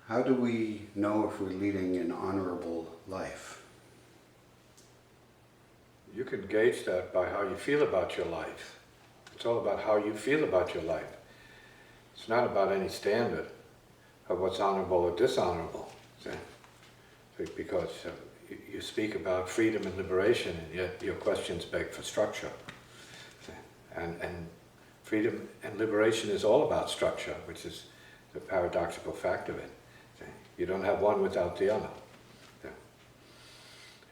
How do we know if we're leading an honorable life? You can gauge that by how you feel about your life. It's all about how you feel about your life. It's not about any standard of what's honorable or dishonorable. See? Because you speak about freedom and liberation, and yet your questions beg for structure. See? And freedom and liberation is all about structure, which is the paradoxical fact of it. See? You don't have one without the other. See?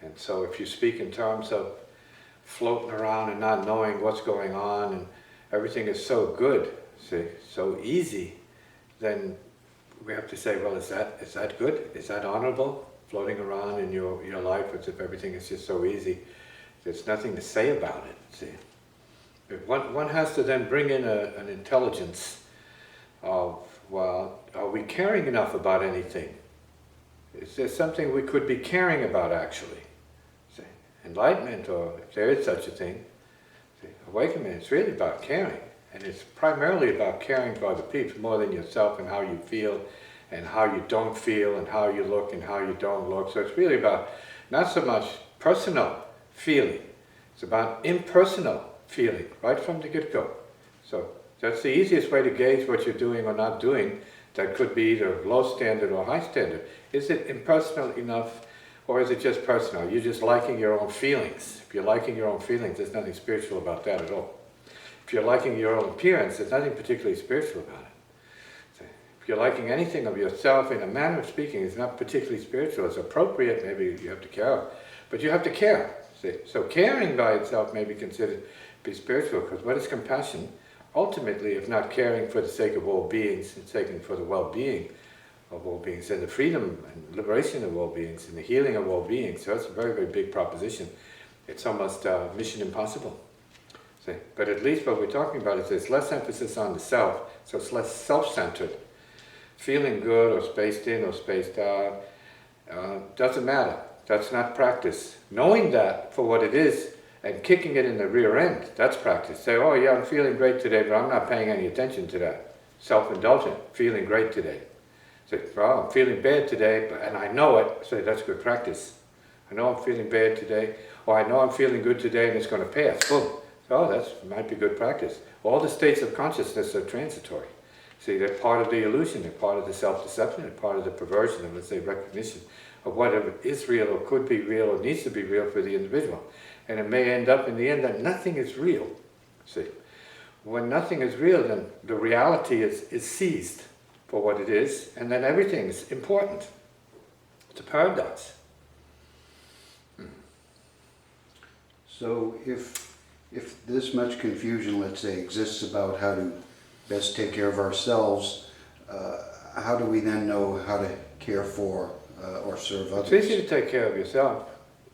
And so if you speak in terms of floating around and not knowing what's going on, and everything is so good, see, so easy, then we have to say, well, is that good? Is that honorable? Floating around in your life as if everything is just so easy. There's nothing to say about it, see. One has to then bring in an intelligence of, well, are we caring enough about anything? Is there something we could be caring about actually? See, enlightenment, or if there is such a thing, see, awakening, it's really about caring. And it's primarily about caring for other people more than yourself, and how you feel and how you don't feel and how you look and how you don't look. So it's really about not so much personal feeling, it's about impersonal feeling right from the get-go. So that's the easiest way to gauge what you're doing or not doing. That could be either low standard or high standard. Is it impersonal enough, or is it just personal? You're just liking your own feelings. If you're liking your own feelings, there's nothing spiritual about that at all. If you're liking your own appearance, there's nothing particularly spiritual about it. If you're liking anything of yourself, in a manner of speaking, it's not particularly spiritual. It's appropriate, maybe you have to care, but you have to care. See? So caring by itself may be considered to be spiritual, because what is compassion? Ultimately, if not caring for the sake of all beings, and seeking for the well-being of all beings, and the freedom and liberation of all beings, and the healing of all beings. So it's a very, very big proposition. It's almost mission impossible. See? But at least what we're talking about is there's less emphasis on the self, so it's less self-centered. Feeling good or spaced in or spaced out doesn't matter. That's not practice. Knowing that for what it is and kicking it in the rear end, that's practice. Say, oh yeah, I'm feeling great today, but I'm not paying any attention to that. Self-indulgent, feeling great today. Say, well, I'm feeling bad today, and I know it. Say, that's good practice. I know I'm feeling bad today, or I know I'm feeling good today and it's going to pass. Boom. Oh, that might be good practice. All the states of consciousness are transitory. See, they're part of the illusion, they're part of the self-deception, they're part of the perversion of, let's say, recognition of what is real or could be real or needs to be real for the individual. And it may end up in the end that nothing is real. See, when nothing is real, then the reality is seized for what it is, and then everything is important. It's a paradox. So if this much confusion, let's say, exists about how to best take care of ourselves, how do we then know how to care for or serve others? It's easy to take care of yourself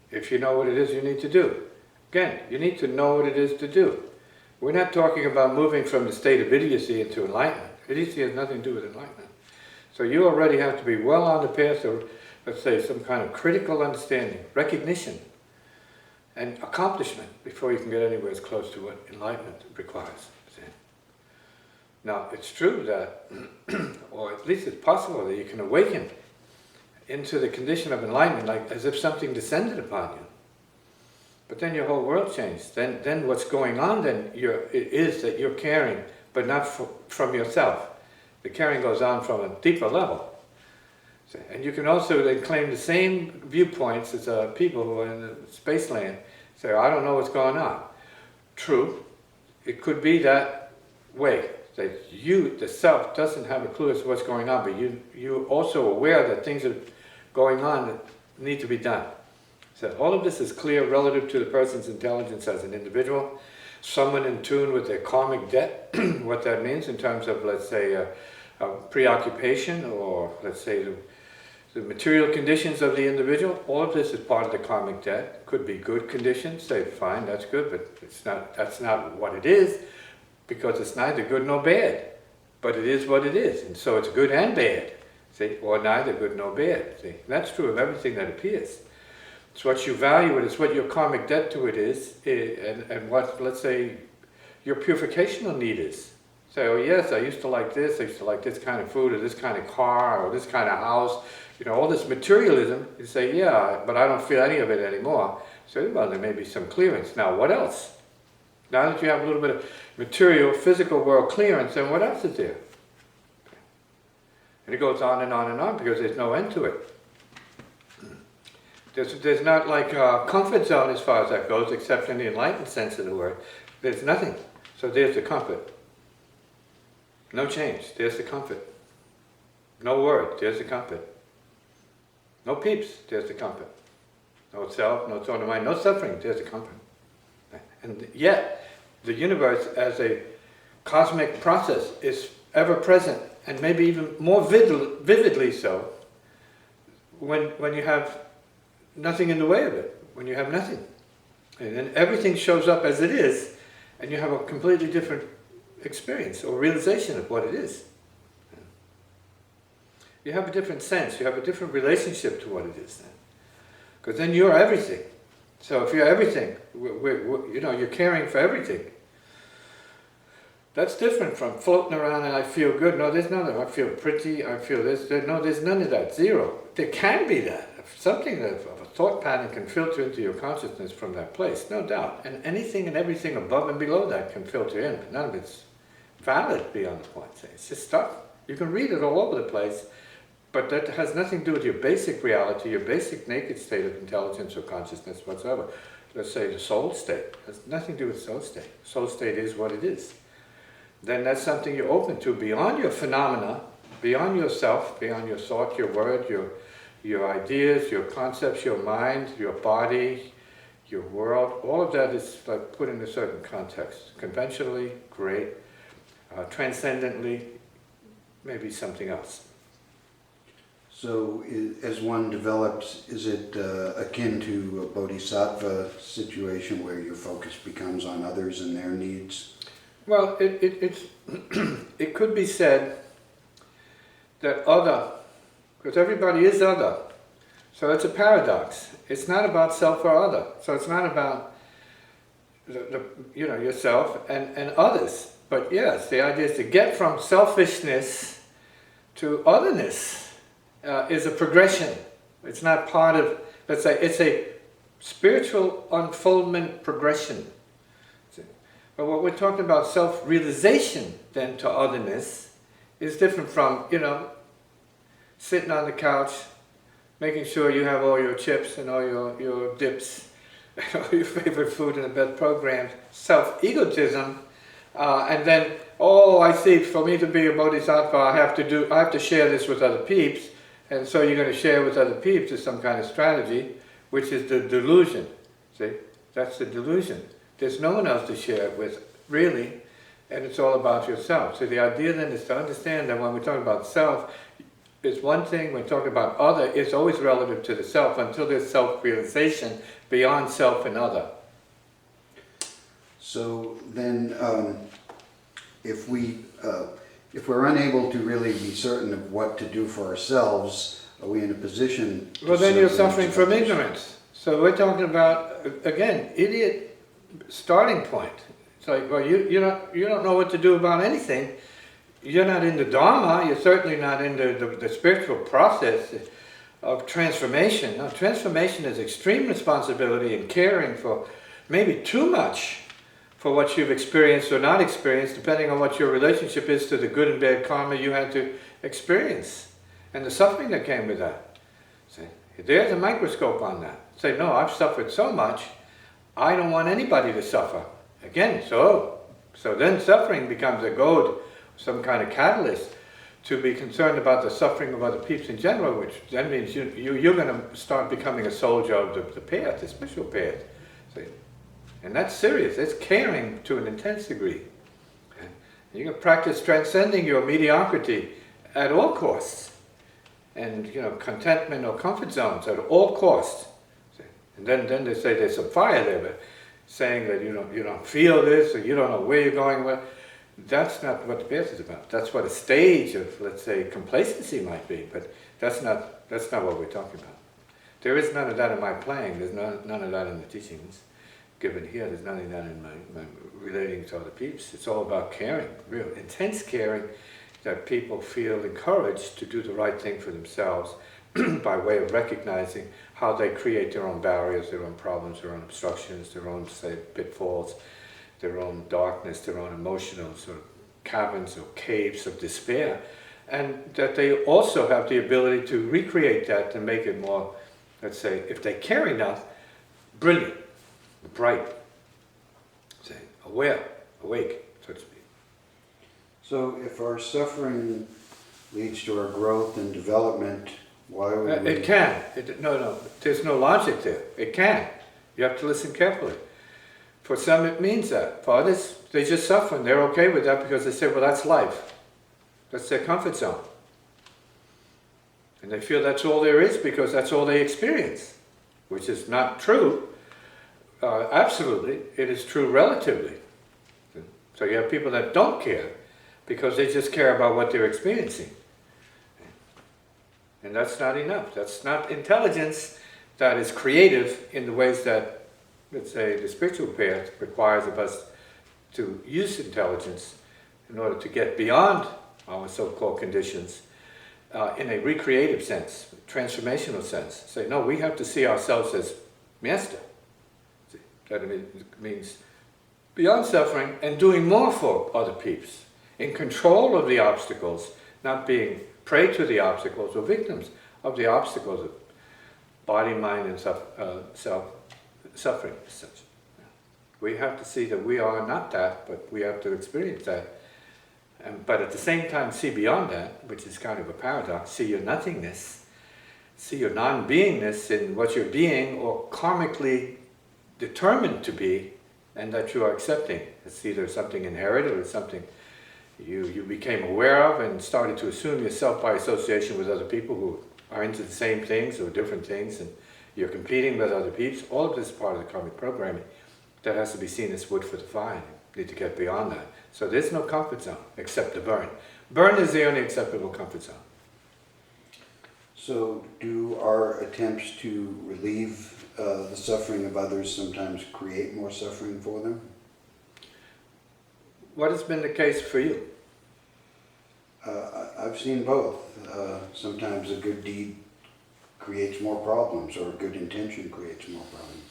if you know what it is you need to do. Again, you need to know what it is to do. We're not talking about moving from the state of idiocy into enlightenment. Idiocy has nothing to do with enlightenment. So you already have to be well on the path of, let's say, some kind of critical understanding, recognition, and accomplishment before you can get anywhere as close to what enlightenment requires. See? Now, it's true that, or at least it's possible that you can awaken into the condition of enlightenment, like as if something descended upon you. But then your whole world changed. Then what's going on then is that you're caring, but not from yourself. The caring goes on from a deeper level. See? And you can also then claim the same viewpoints as people who are in the space land. Say, I don't know what's going on. True, it could be that way. That you, the self, doesn't have a clue as to what's going on, but you're also aware that things are going on that need to be done. So all of this is clear relative to the person's intelligence as an individual, someone in tune with their karmic debt, what that means in terms of, let's say, a preoccupation, or let's say the material conditions of the individual. All of this is part of the karmic debt. It could be good conditions, say, fine, that's good, but that's not what it is, because it's neither good nor bad, but it is what it is, and so it's good and bad, see, or neither good nor bad. See, and that's true of everything that appears. It's what you value it, it's what your karmic debt to it is, and what, let's say, your purificational need is. Say, oh yes, I used to like this kind of food, or this kind of car, or this kind of house, all this materialism. You say, yeah, but I don't feel any of it anymore. So, well, there may be some clearance. Now, what else? Now that you have a little bit of material, physical world clearance, then what else is there? And it goes on and on and on, because there's no end to it. There's not like a comfort zone as far as that goes, except in the enlightened sense of the word. There's nothing. So there's the comfort. No change, there's the comfort. No word, there's the comfort. No peeps, there's the comfort. No self, no thought of mind, no suffering, there's the comfort. And yet, the universe as a cosmic process is ever present, and maybe even more vividly so, when you have nothing in the way of it, when you have nothing. And then everything shows up as it is, and you have a completely different experience or realization of what it is. You have a different sense, you have a different relationship to what it is then. Because then you're everything. So if you're everything, you're caring for everything. That's different from floating around and I feel good. No, there's none of that. I feel pretty, I feel this. No, there's none of that. Zero. There can be that. Something of a thought pattern can filter into your consciousness from that place, no doubt. And anything and everything above and below that can filter in. But none of it's valid beyond the point. It's just stuff. You can read it all over the place, but that has nothing to do with your basic reality, your basic naked state of intelligence or consciousness whatsoever. Let's say the soul state. It has nothing to do with soul state. Soul state is what it is. Then that's something you're open to beyond your phenomena, beyond yourself, beyond your thought, your word, your ideas, your concepts, your mind, your body, your world. All of that is like put in a certain context. Conventionally, great. Transcendently, maybe something else. So as one develops, is it akin to a bodhisattva situation where your focus becomes on others and their needs? Well, it could be said that other, because everybody is other, so it's a paradox. It's not about self or other, so it's not about yourself and others. But yes, the idea is to get from selfishness to otherness is a progression. It's not part of, let's say, it's a spiritual unfoldment progression. But what we're talking about, self-realization then to otherness, is different from, sitting on the couch, making sure you have all your chips and all your dips, and all your favorite food and the best programs, self-egotism, and then, I see, for me to be a bodhisattva, I have to share this with other peeps, and so you're going to share with other peeps is some kind of strategy, which is the delusion. See, that's the delusion. There's no one else to share it with, really, and it's all about yourself. So the idea then is to understand that when we're talking about self, it's one thing, when we're talking about other, it's always relative to the self until there's self-realization beyond self and other. So then, if we're unable to really be certain of what to do for ourselves, are we in a position to... Well, then you're suffering from ignorance. So we're talking about, again, idiot starting point. It's like, well, you don't know what to do about anything. You're not in the Dharma, you're certainly not in the spiritual process of transformation. No, transformation is extreme responsibility and caring for maybe too much for what you've experienced or not experienced, depending on what your relationship is to the good and bad karma you had to experience, and the suffering that came with that. See, there's a microscope on that. Say, no, I've suffered so much, I don't want anybody to suffer. Again, so then suffering becomes a goad, some kind of catalyst to be concerned about the suffering of other people in general, which then means you're going to start becoming a soldier of the path, the spiritual path. See? And that's serious. It's caring to an intense degree. And you can practice transcending your mediocrity at all costs, and contentment or comfort zones at all costs. See? And then they say there's some fire there, but saying that you don't feel this or you don't know where you're going with. That's not what the path is about. That's what a stage of, let's say, complacency might be, but that's not what we're talking about. There is none of that in my playing. There's none of that in the teachings. given here. There's nothing that in my relating to other peeps. It's all about caring, real intense caring, that people feel encouraged to do the right thing for themselves by way of recognizing how they create their own barriers, their own problems, their own obstructions, their own, say, pitfalls, their own darkness, their own emotional sort of caverns or caves of despair, and that they also have the ability to recreate that and make it more, let's say, if they care enough, brilliant, bright, say, aware, awake, so to speak. So if our suffering leads to our growth and development, why would we... It can. No, there's no logic there. It can. You have to listen carefully. For some it means that. For others, they just suffer and they're okay with that because they say, well, that's life. That's their comfort zone. And they feel that's all there is because that's all they experience, which is not true. Absolutely, it is true relatively. So you have people that don't care because they just care about what they're experiencing. And that's not enough. That's not intelligence that is creative in the ways that, let's say, the spiritual path requires of us to use intelligence in order to get beyond our so-called conditions in a recreative sense, transformational sense. Say, no, we have to see ourselves as master. See, that means beyond suffering and doing more for other peeps, in control of the obstacles, not being prey to the obstacles or victims of the obstacles of body, mind, and suffering as such. We have to see that we are not that, but we have to experience that. But at the same time see beyond that, which is kind of a paradox, see your nothingness, see your non-beingness in what you're being or karmically determined to be, and that you are accepting. It's either something inherited or something you became aware of and started to assume yourself by association with other people who are into the same things or different things, and you're competing with other peeps. All of this is part of the karmic programming that has to be seen as wood for the fire. You need to get beyond that. So there's no comfort zone except the burn. Burn is the only acceptable comfort zone. So do our attempts to relieve the suffering of others sometimes create more suffering for them? What has been the case for you? I've seen both. Sometimes a good deed creates more problems, or a good intention creates more problems.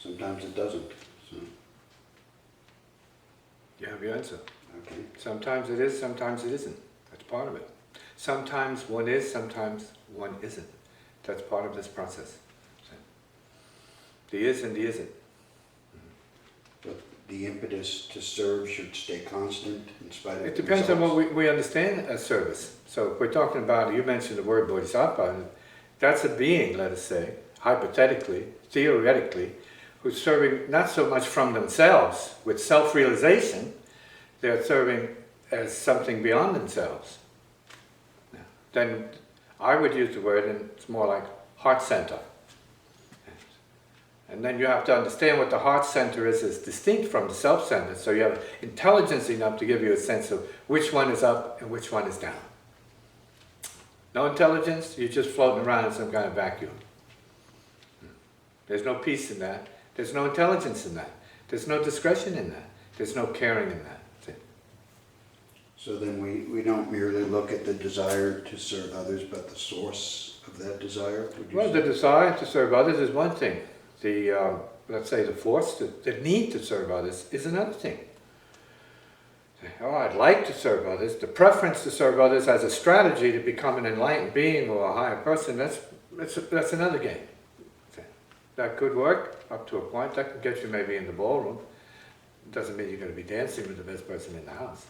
Sometimes it doesn't. So. You have your answer. Okay. Sometimes it is, sometimes it isn't. That's part of it. Sometimes one is, sometimes one isn't. That's part of this process. The is and the isn't. But the impetus to serve should stay constant in spite of It depends on results. what we understand as service. So if we're talking about, you mentioned the word bodhisattva, that's a being, let us say, hypothetically, theoretically, who's serving not so much from themselves with self-realization, they're serving as something beyond themselves. Then I would use the word, and it's more like heart center. And then you have to understand what the heart center is distinct from the self-center, so you have intelligence enough to give you a sense of which one is up and which one is down. No intelligence, you're just floating around in some kind of vacuum. There's no peace in that. There's no intelligence in that. There's no discretion in that. There's no caring in that. So then we don't merely look at the desire to serve others, but the source of that desire? Would you Well, say? the desire to serve others is one thing. The, let's say the force, the need to serve others is another thing. Oh, I'd like to serve others. The preference to serve others as a strategy to become an enlightened being or a higher person, that's another game. That could work up to a point. That could get you maybe in the ballroom. It doesn't mean you're going to be dancing with the best person in the house.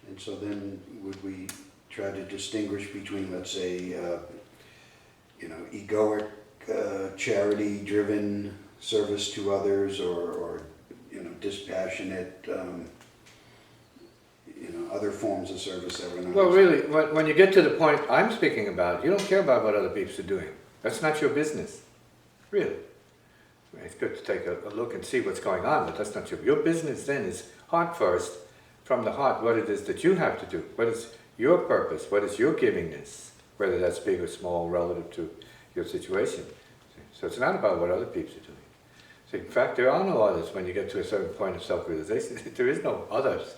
And so then would we try to distinguish between, let's say, egoic, charity-driven service to others, or dispassionate, other forms of service that we're not... Well, really, when you get to the point I'm speaking about, you don't care about what other people are doing. That's not your business. Really. It's good to take a look and see what's going on, but that's not your business then is heart first, from the heart, what it is that you have to do. What is your purpose? What is your givingness? Whether that's big or small relative to your situation. So it's not about what other people are doing. So in fact, there are no others when you get to a certain point of self-realization. There is no others.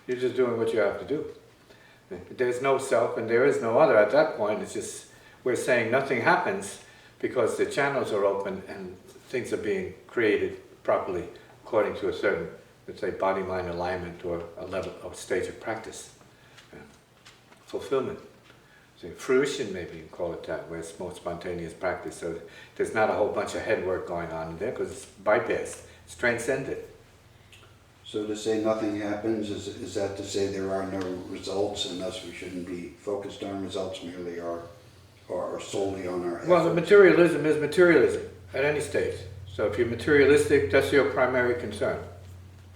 You're just doing what you have to do. There's no self and there is no other. At that point, it's just, we're saying nothing happens because the channels are open and things are being created properly according to a certain, let's say, body-mind alignment or a level of stage of practice. Fulfillment. So fruition, maybe you can call it that, where it's more spontaneous practice. So there's not a whole bunch of head work going on in there because it's bypassed, it's transcended. So to say nothing happens, is that to say there are no results and thus we shouldn't be focused on results merely or solely on our efforts? Well, the materialism is materialism at any stage. So if you're materialistic, that's your primary concern.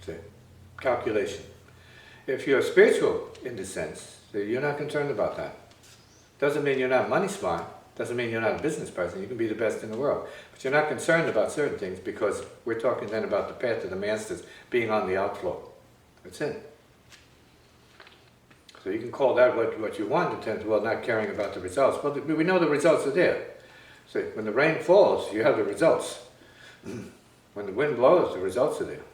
See? Calculation. If you're spiritual in the sense, so you're not concerned about that. Doesn't mean you're not money smart, doesn't mean you're not a business person, you can be the best in the world. But you're not concerned about certain things because we're talking then about the path of the masters being on the outflow. That's it. So you can call that what you want in terms of, well, not caring about the results. Well, we know the results are there. So when the rain falls, you have the results. When the wind blows, the results are there.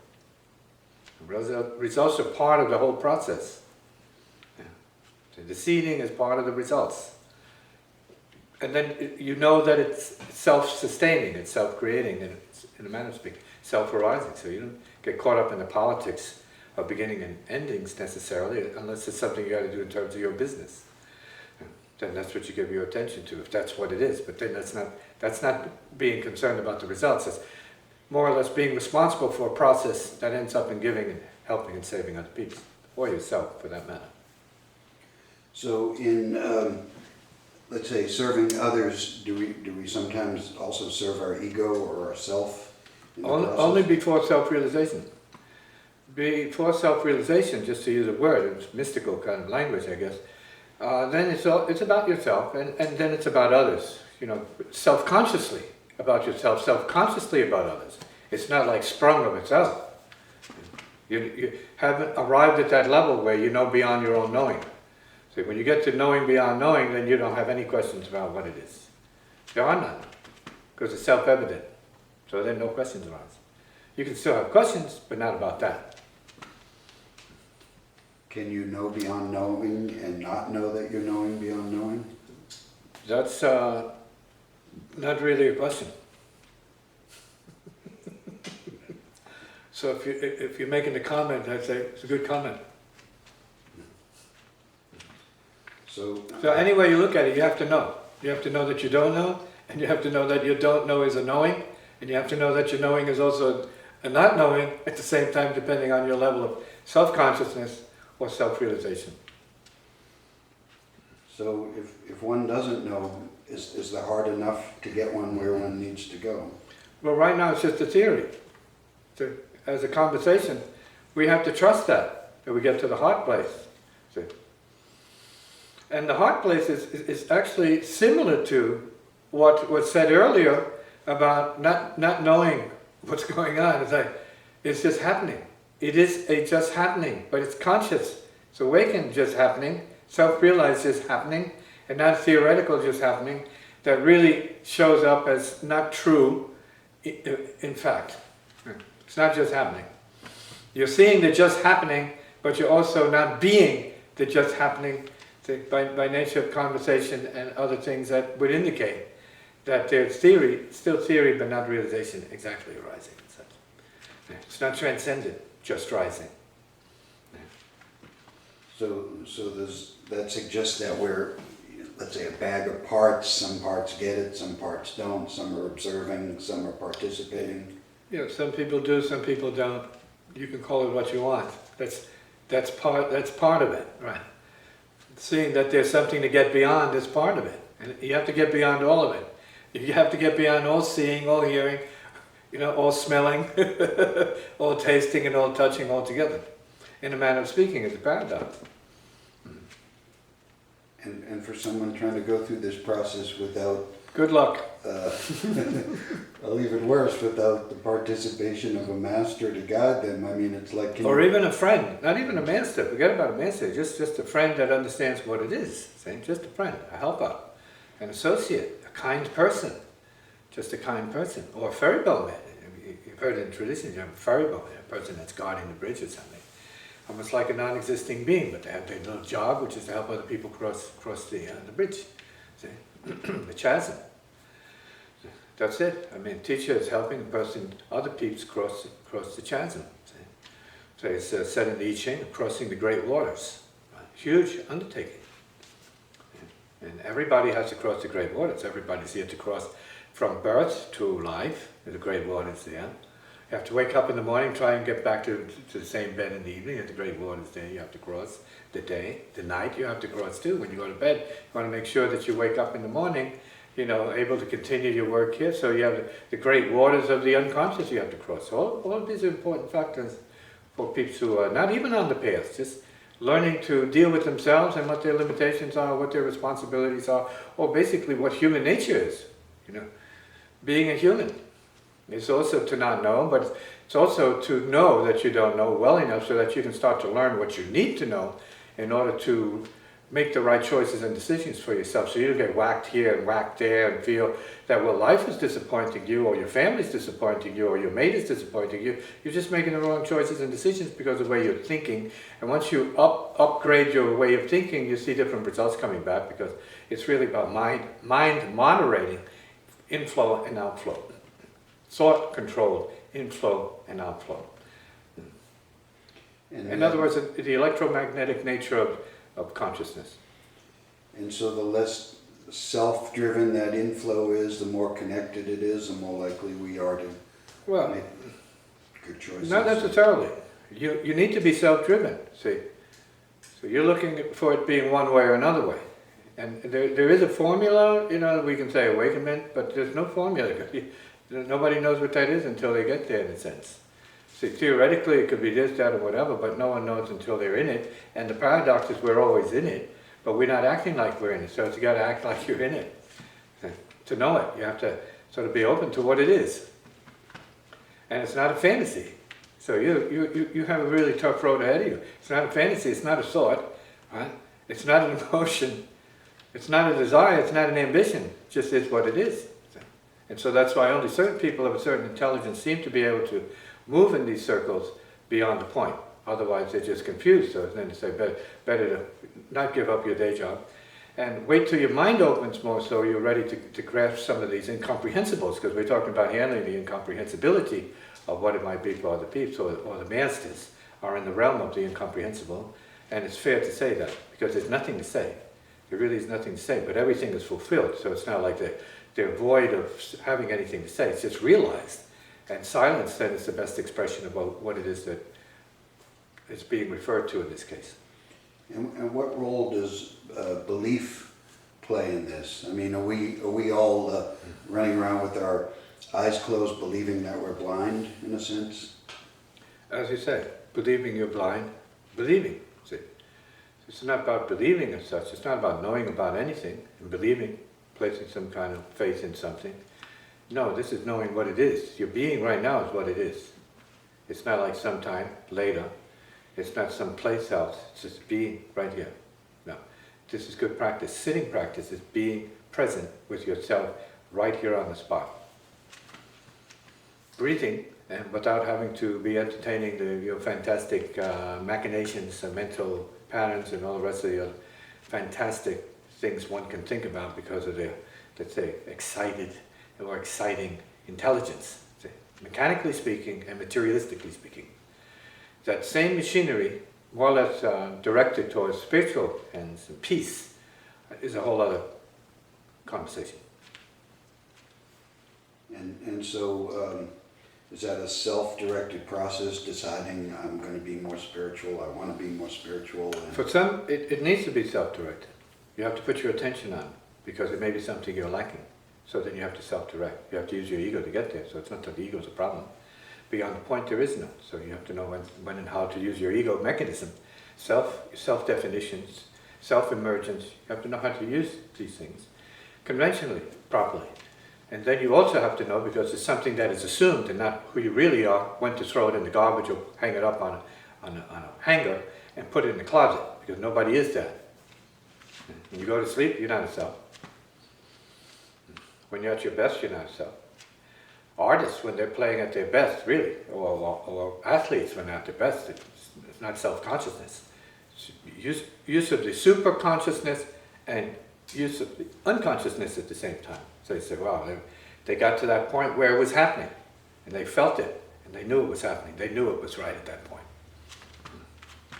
The results are part of the whole process. Yeah. So the seeding is part of the results. And then you know that it's self-sustaining, it's self-creating, and it's, in a manner of speaking, self-arising. So you don't get caught up in the politics of beginning and endings necessarily, unless it's something you got to do in terms of your business. Then that's what you give your attention to, if that's what it is. But then that's not being concerned about the results. It's more or less being responsible for a process that ends up in giving and helping and saving other people, or yourself for that matter. So in, let's say, serving others, do we sometimes also serve our ego or ourself? Only before self-realization. Before self-realization, just to use a word, it's mystical kind of language, I guess, then it's about yourself, and then it's about others. You know, self-consciously about yourself, self-consciously about others. It's not like sprung of itself. You haven't arrived at that level where you know beyond your own knowing. So when you get to knowing beyond knowing, then you don't have any questions about what it is. There are none, because it's self-evident. So then no questions arise. You can still have questions, but not about that. Can you know beyond knowing and not know that you're knowing beyond knowing? That's not really a question. So if you're making a comment, I'd say it's a good comment. So any way you look at it, you have to know. You have to know that you don't know, and you have to know that you don't know is a knowing, and you have to know that your knowing is also a not knowing at the same time, depending on your level of self-consciousness or self-realization. So if one doesn't know, is the heart enough to get one where one needs to go? Well, right now it's just a theory. As a conversation, we have to trust that we get to the heart place. See? And the heart place is actually similar to what was said earlier about not knowing what's going on. It's like, it's just happening. It is a just happening, but it's conscious. It's awakened just happening, self-realized just happening, and not theoretical just happening, that really shows up as not true in fact. It's not just happening. You're seeing the just happening, but you're also not being the just happening by nature of conversation and other things that would indicate that there's theory, still theory, but not realization exactly arising. It's not transcendent, just rising. So that suggests that we're, let's say, a bag of parts. Some parts get it, some parts don't. Some are observing, some are participating. You know, some people do, some people don't. You can call it what you want. That's part of it, right? Seeing that there's something to get beyond is part of it, and you have to get beyond all of it. You have to get beyond all seeing, all hearing, you know, all smelling, all tasting, and all touching all together. In a manner of speaking, it's a paradox. And for someone trying to go through this process without... Good luck. I'll even worse, without the participation of a master to guide them. I mean, it's like... Or even a friend, not even a master. Forget about a master, just a friend that understands what it is. See? Just a friend, a helper, an associate, a kind person. just a kind person. Or a ferry boatman. You've heard in traditions, you have a ferry boatman, a person that's guarding the bridge or something. Almost like a non-existing being, but they have their little job, which is to help other people cross the bridge, see? The chasm. That's it. I mean, teacher is helping the person, other peeps cross the chasm. See? So it's said in the I Ching, crossing the great waters. Huge undertaking. And everybody has to cross the great waters. Everybody's here to cross from birth to life. The great waters there. You have to wake up in the morning, try and get back to the same bed in the evening. At the great waters there, you have to cross the day, the night. You have to cross too. When you go to bed, you want to make sure that you wake up in the morning, you know, able to continue your work here. So you have the great waters of the unconscious you have to cross. All of these are important factors for people who are not even on the path, just learning to deal with themselves and what their limitations are, what their responsibilities are, or basically what human nature is, you know, being a human. It's also to not know, but it's also to know that you don't know well enough so that you can start to learn what you need to know in order to make the right choices and decisions for yourself. So you don't get whacked here and whacked there and feel that, well, life is disappointing you, or your family's disappointing you, or your mate is disappointing you. You're just making the wrong choices and decisions because of the way you're thinking. And once you upgrade your way of thinking, you see different results coming back, because it's really about mind moderating inflow and outflow. Thought controlled inflow and outflow. In other words, the electromagnetic nature of consciousness. And so the less self-driven that inflow is, the more connected it is, the more likely we are to make good choices. Not necessarily. You need to be self-driven, see. So you're looking for it being one way or another way. And there is a formula, you know, we can say awakenment, but there's no formula. Nobody knows what that is until they get there, in a sense. See, theoretically it could be this, that, or whatever, but no one knows until they're in it. And the paradox is we're always in it, but we're not acting like we're in it. So you got to act like you're in it. To know it, you have to sort of be open to what it is. And it's not a fantasy. So you have a really tough road ahead of you. It's not a fantasy, it's not a thought, right? It's not an emotion, it's not a desire, it's not an ambition. It just is what it is. And so that's why only certain people of a certain intelligence seem to be able to move in these circles beyond the point. Otherwise they're just confused. So then to say better to not give up your day job and wait till your mind opens more so you're ready to grasp some of these incomprehensibles, because we're talking about handling the incomprehensibility of what it might be for other people, or the masters are in the realm of the incomprehensible. And it's fair to say that, because there's nothing to say. There really is nothing to say, but everything is fulfilled. So it's not like they're void of having anything to say. It's just realized. And silence then is the best expression about what it is that is being referred to in this case. And what role does belief play in this? I mean, are we all running around with our eyes closed, believing that we're blind, in a sense? As you said, believing you're blind, believing. See, it's not about believing as such. It's not about knowing about anything and believing, placing some kind of faith in something. No, this is knowing what it is. Your being right now is what it is. It's not like sometime later. It's not some place else. It's just being right here. No, this is good practice. Sitting practice is being present with yourself right here on the spot. Breathing, and without having to be entertaining your fantastic machinations and mental patterns and all the rest of the other fantastic things one can think about because of their, let's say, exciting intelligence, say, mechanically speaking and materialistically speaking. That same machinery, more or less directed towards spiritual ends and peace, is a whole other conversation. And so, is that a self-directed process, deciding I'm going to be more spiritual, I want to be more spiritual? For some, it needs to be self-directed. You have to put your attention on it, because it may be something you're lacking. So then you have to self-direct. You have to use your ego to get there. So it's not that the ego is a problem. Beyond the point, there is none. So you have to know when and how to use your ego mechanism. Self-definitions, self-emergence. You have to know how to use these things conventionally, properly. And then you also have to know, because it's something that is assumed and not who you really are, when to throw it in the garbage or hang it up on a hanger and put it in the closet, because nobody is that. When you go to sleep, you're not a self. When you're at your best, you're not a self. artists when they're playing at their best, really, or athletes when they're at their best. It's not self-consciousness. It's use of the super-consciousness and use of the unconsciousness at the same time. So you say, wow, they got to that point where it was happening, and they felt it, and they knew it was happening. They knew it was right at that point.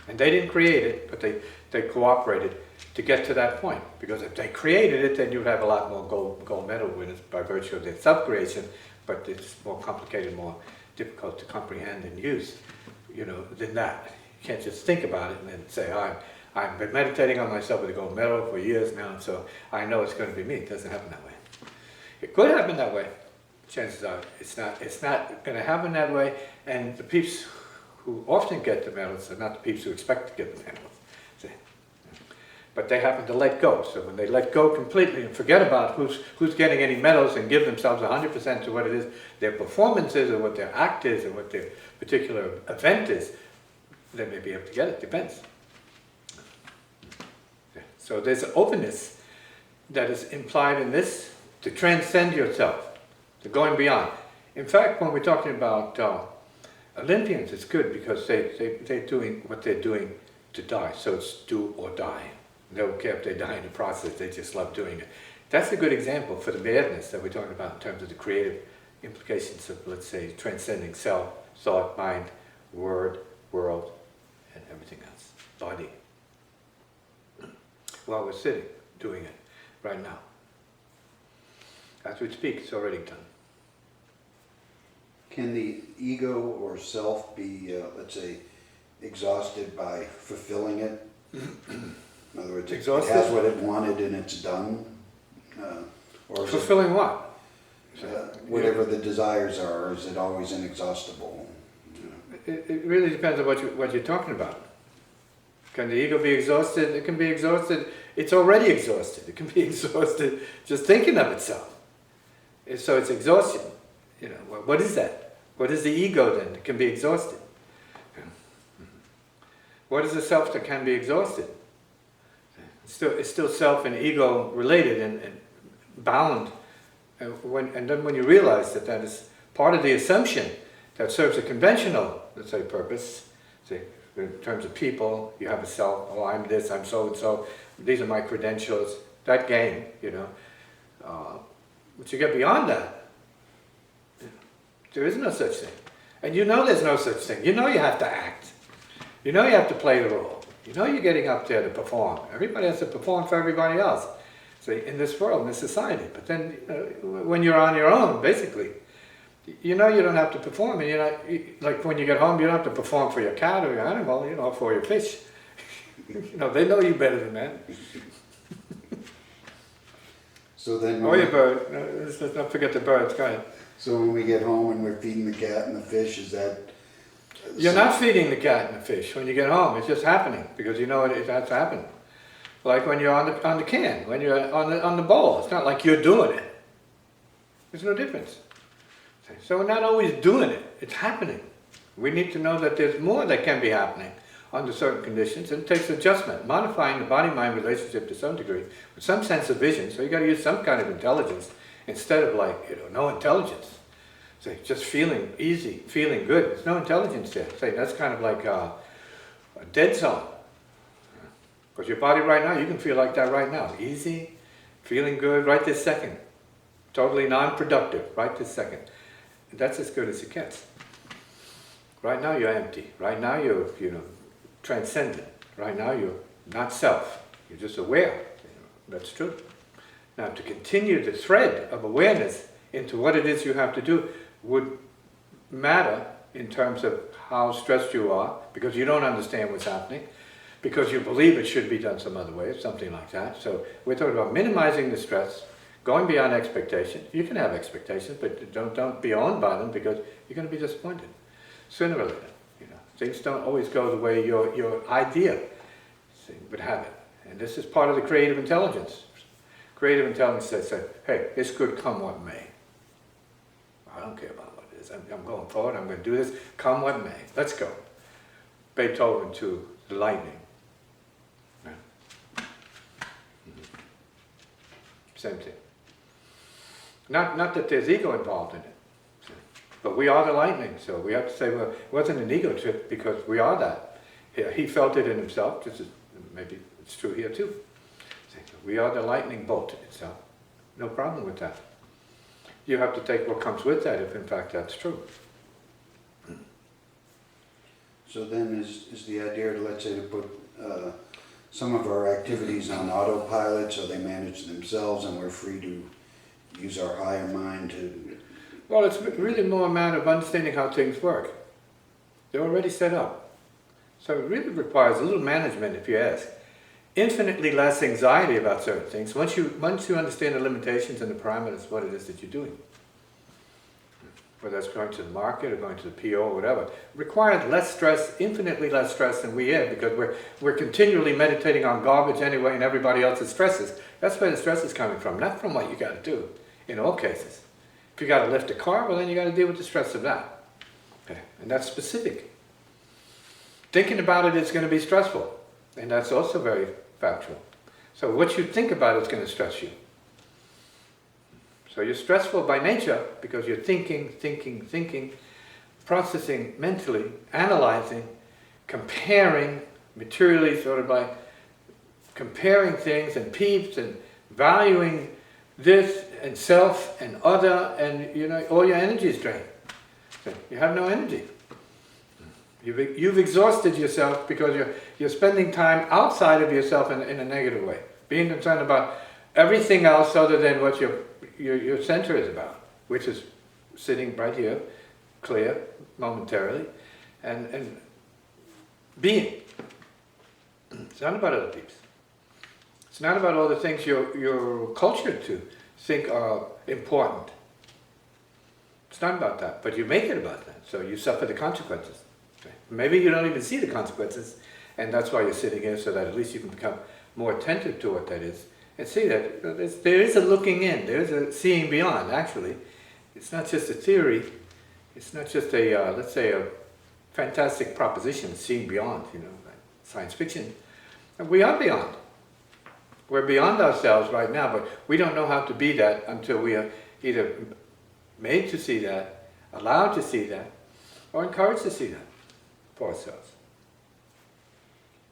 And they didn't create it, but they cooperated to get to that point. Because if they created it, then you'd have a lot more gold medal winners by virtue of their self-creation, but it's more complicated, more difficult to comprehend and use, than that. You can't just think about it and then say, I've been meditating on myself with a gold medal for years now, so I know it's going to be me. It doesn't happen that way. It could happen that way. Chances are it's not going to happen that way, and the peeps who often get the medals are not the peeps who expect to get the medals. See? But they happen to let go. So when they let go completely and forget about who's getting any medals and give themselves 100% to what it is, their performance is, or what their act is, or what their particular event is, they may be able to get it. Depends. So there's an openness that is implied in this to transcend yourself, to going beyond. In fact, when we're talking about Olympians, it's good because they're doing what they're doing to die. So it's do or die. They don't care if they die in the process, they just love doing it. That's a good example for the badness that we're talking about in terms of the creative implications of, let's say, transcending self, thought, mind, word, world, and everything else. Body. While we're sitting, doing it right now. As we speak, it's already done. Can the ego or self be, let's say, exhausted by fulfilling it? In other words, Exhausted? It has what it wanted and it's done? Or is Fulfilling what? whatever the desires are, is it always inexhaustible? It really depends on what you're talking about. Can the ego be exhausted? It can be exhausted. It's already exhausted. It can be exhausted just thinking of itself. So it's exhaustion. What is that? What is the ego then that can be exhausted? What is the self that can be exhausted? It's still self and ego related and bound. And then when you realize that is part of the assumption that serves a conventional, let's say, purpose, say, in terms of people, you have a self, oh, I'm this, I'm so-and-so, these are my credentials, that game, But you get beyond that, there is no such thing. And there's no such thing. You have to act. You have to play the role. You're getting up there to perform. Everybody has to perform for everybody else. So in this world, in this society. But then, when you're on your own, basically, you don't have to perform. And like when you get home, you don't have to perform for your cat or your animal, for your fish. They know you better than that. So then, Or your bird. Let's not forget the birds. Go ahead. So when we get home and we're feeding the cat and the fish, is that... You're not feeding the cat and the fish when you get home. It's just happening because it has to happen. Like when you're on the can, when you're on the bowl. It's not like you're doing it. There's no difference. So we're not always doing it. It's happening. We need to know that there's more that can be happening under certain conditions, and it takes adjustment, modifying the body-mind relationship to some degree, with some sense of vision. So you got to use some kind of intelligence instead of no intelligence. Say, just feeling easy, feeling good. There's no intelligence there. Say, that's kind of like a dead zone. Because your body right now, you can feel like that right now. Easy, feeling good right this second. Totally non-productive right this second. And that's as good as it gets. Right now you're empty. Right now you're, transcendent. Right now you're not self. You're just aware. That's true. Now to continue the thread of awareness into what it is you have to do would matter in terms of how stressed you are, because you don't understand what's happening, because you believe it should be done some other way, something like that. So we're talking about minimizing the stress, going beyond expectation. You can have expectations, but don't be owned by them, because you're going to be disappointed sooner or later. Things don't always go the way your idea would have it. And this is part of the creative intelligence. Creative intelligence says, hey, it's good come what may. I don't care about what it is. I'm going forward, I'm going to do this, come what may. Let's go. Beethoven to the lightning. Yeah. Same thing. Not that there's ego involved in it. But we are the lightning, so we have to say, well, it wasn't an ego trip because we are that. He felt it in himself, just as maybe it's true here too. We are the lightning bolt itself. No problem with that. You have to take what comes with that if in fact that's true. So then is the idea, to, let's say, to put some of our activities on autopilot so they manage themselves and we're free to use our higher mind to... Well, it's really more a matter of understanding how things work. They're already set up. So it really requires a little management, if you ask. Infinitely less anxiety about certain things once you understand the limitations and the parameters of what it is that you're doing. Whether that's going to the market or going to the PO or whatever. Required less stress, infinitely less stress than we have, because we're continually meditating on garbage anyway and everybody else's stresses. That's where the stress is coming from, not from what you got to do in all cases. If you got to lift a car, well then you got to deal with the stress of that. Okay. And that's specific. Thinking about it is going to be stressful, and that's also very factual. So what you think about is going to stress you. So you're stressful by nature because you're thinking, processing mentally, analyzing, comparing materially, sort of like comparing things and peeps and valuing this and self and other, and you know, all your energy is drained. So you have no energy. You've exhausted yourself because you're spending time outside of yourself in a negative way, being concerned about everything else other than what your center is about, which is sitting right here, clear, momentarily, and being. It's not about other people. It's not about all the things you're cultured to think are important. It's not about that, but you make it about that, so you suffer the consequences. Maybe you don't even see the consequences, and that's why you're sitting here, so that at least you can become more attentive to what that is, and see that there is a looking in, there's a seeing beyond, actually. It's not just a theory, it's not just a, let's say, a fantastic proposition, seeing beyond, you know, like science fiction. And we are beyond. We're beyond ourselves right now, but we don't know how to be that until we are either made to see that, allowed to see that, or encouraged to see that for ourselves.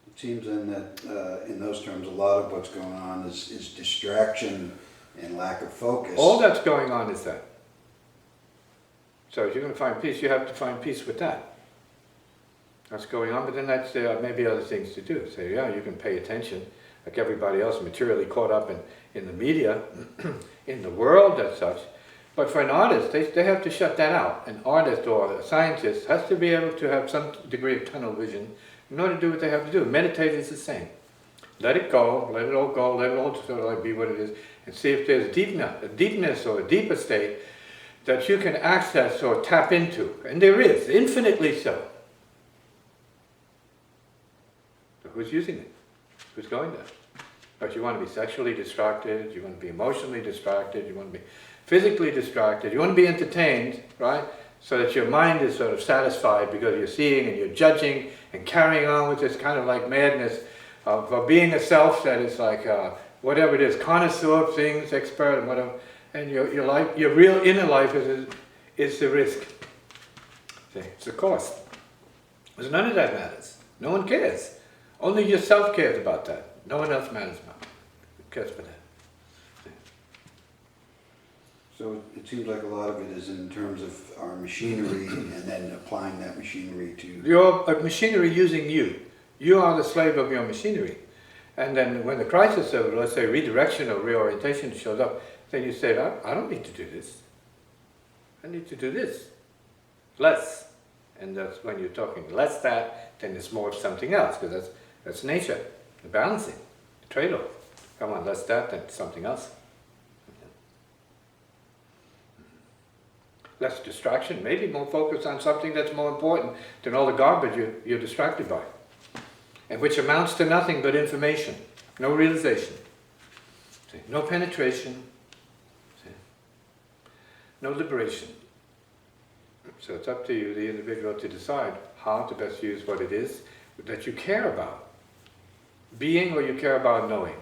It seems then that in those terms a lot of what's going on is distraction and lack of focus. All that's going on is that. So if you're going to find peace, you have to find peace with that. That's going on, but then that's maybe other things to do. So yeah, you can pay attention, like everybody else, materially caught up in the media, in the world as such. But for an artist, they have to shut that out. An artist or a scientist has to be able to have some degree of tunnel vision in order to do what they have to do. Meditate is the same. Let it go, let it all go, let it all sort of like be what it is, and see if there's a deepness or a deeper state that you can access or tap into. And there is, infinitely so. So who's using it? Who's going there? But you want to be sexually distracted, you want to be emotionally distracted, you want to be physically distracted, you want to be entertained, right? So that your mind is sort of satisfied because you're seeing and you're judging and carrying on with this kind of like madness of being a self that is like whatever it is, connoisseur of things, expert and whatever. And your life, your real inner life is the risk. See, it's the cost. Because none of that matters. No one cares. Only yourself cares about that. No one else matters about it. Who cares for that? So it seems like a lot of it is in terms of our machinery and then applying that machinery to... Your machinery using you. You are the slave of your machinery. And then when the crisis of, let's say, redirection or reorientation shows up, then you say, I don't need to do this. I need to do this. Less. And that's when you're talking less that, then it's more of something else, because that's nature, the balancing, the trade-off. Come on, less that, then something else. Less distraction, maybe more focus on something that's more important than all the garbage you're distracted by. And which amounts to nothing but information, no realization, see? No penetration, see? No liberation. So it's up to you, the individual, to decide how to best use what it is that you care about. Being or you care about knowing.